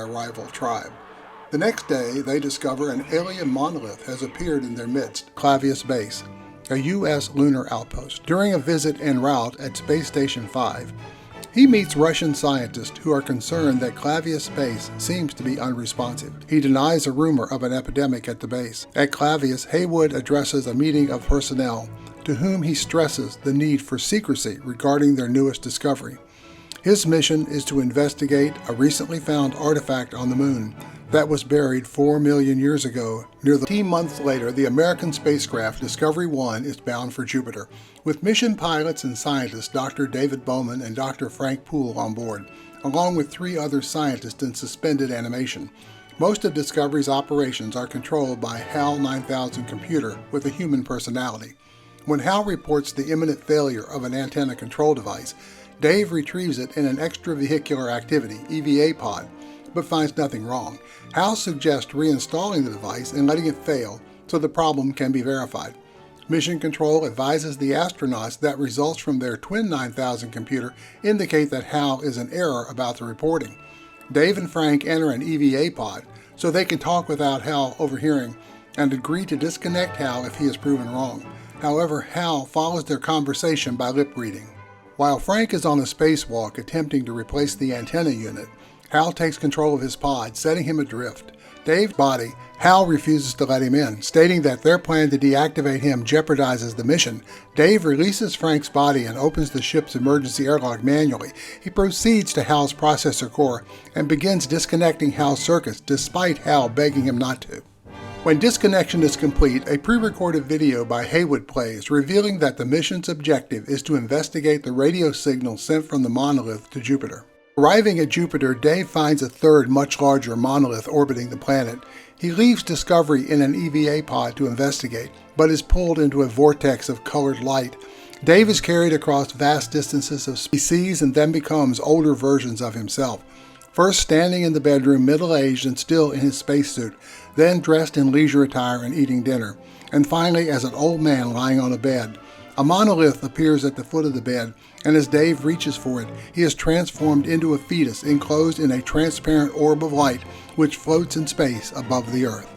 rival tribe. The next day, they discover an alien monolith has appeared in their midst, Clavius Base, a U.S. lunar outpost. During a visit en route at Space Station 5, he meets Russian scientists who are concerned that Clavius Base seems to be unresponsive. He denies a rumor of an epidemic at the base. At Clavius, Haywood addresses a meeting of personnel to whom he stresses the need for secrecy regarding their newest discovery. His mission is to investigate a recently found artifact on the moon that was buried 4 million years ago near the 18 months later, the American spacecraft Discovery 1 is bound for Jupiter, with mission pilots and scientists Dr. David Bowman and Dr. Frank Poole on board, along with 3 other scientists in suspended animation. Most of Discovery's operations are controlled by HAL 9000 computer with a human personality. When HAL reports the imminent failure of an antenna control device, Dave retrieves it in an extravehicular activity, EVA pod, but finds nothing wrong. HAL suggests reinstalling the device and letting it fail so the problem can be verified. Mission Control advises the astronauts that results from their Twin 9000 computer indicate that HAL is in error about the reporting. Dave and Frank enter an EVA pod so they can talk without HAL overhearing and agree to disconnect HAL if he is proven wrong. However, HAL follows their conversation by lip reading. While Frank is on a spacewalk attempting to replace the antenna unit, HAL takes control of his pod, setting him adrift. Dave's body, HAL refuses to let him in, stating that their plan to deactivate him jeopardizes the mission. Dave releases Frank's body and opens the ship's emergency airlock manually. He proceeds to HAL's processor core and begins disconnecting HAL's circuits, despite HAL begging him not to. When disconnection is complete, a pre-recorded video by Haywood plays, revealing that the mission's objective is to investigate the radio signal sent from the monolith to Jupiter. Arriving at Jupiter, Dave finds a third, much larger monolith orbiting the planet. He leaves Discovery in an EVA pod to investigate, but is pulled into a vortex of colored light. Dave is carried across vast distances of space, sees and then becomes older versions of himself. First standing in the bedroom, middle-aged and still in his spacesuit, then dressed in leisure attire and eating dinner, and finally as an old man lying on a bed. A monolith appears at the foot of the bed, and as Dave reaches for it, he is transformed into a fetus enclosed in a transparent orb of light which floats in space above the Earth.